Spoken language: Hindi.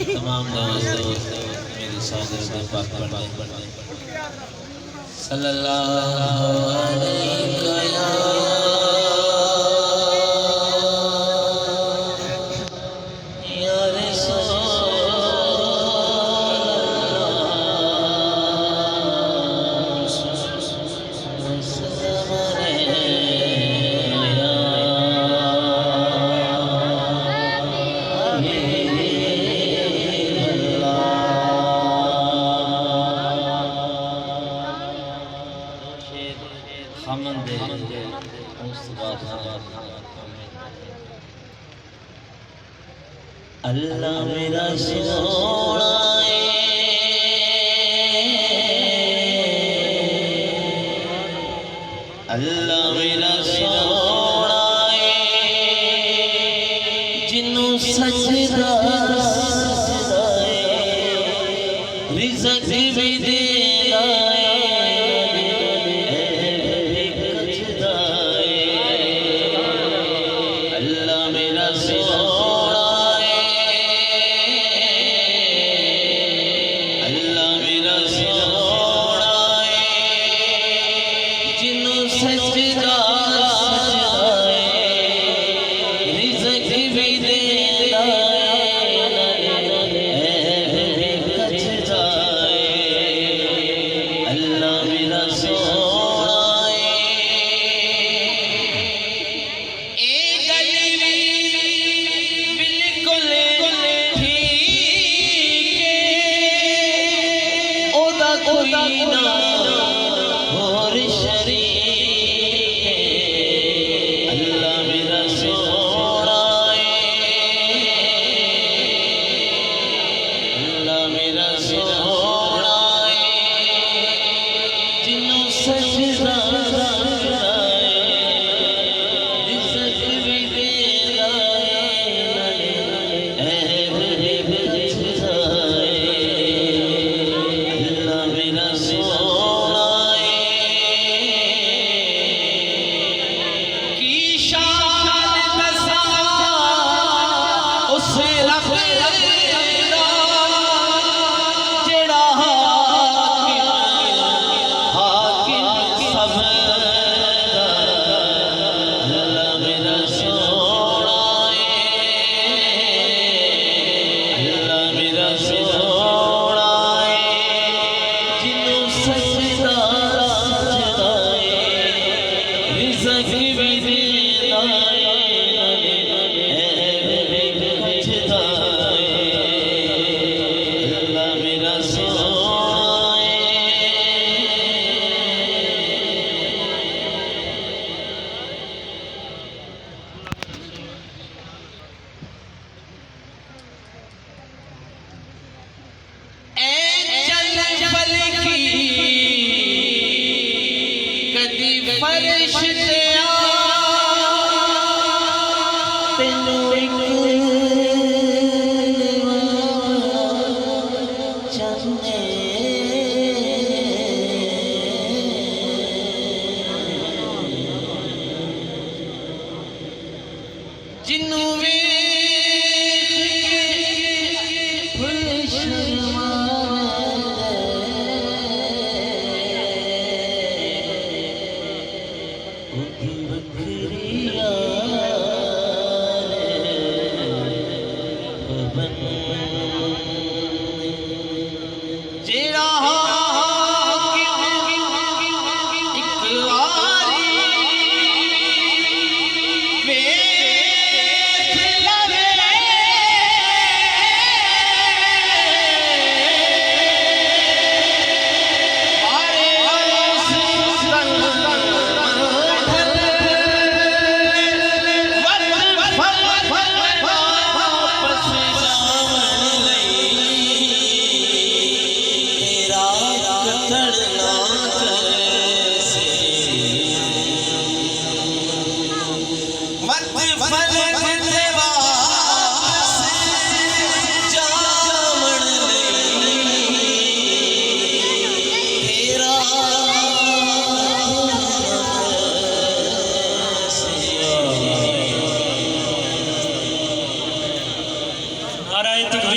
तमाम दोस्तों मेरे साथ पाक सल्लल्लाहु अलैहि या अल्लाह मेरा सोना अल्लाह मेरा सोना जिन्नू सजदा रिज़्क़ भी देना अल्लाह मेरा सोना अल्लाह मेरा सोना जिन्नू सजदा रिज़्क़ भी देना अल्लाह मेरा सोना बिल्कुल कोई ना और शरीक अल्लाह मेरा सोना अल्लाह मेरा सोना जिन्नू सजदा रिज़्क़ भी देना जिन्नू नाराए तकबीर।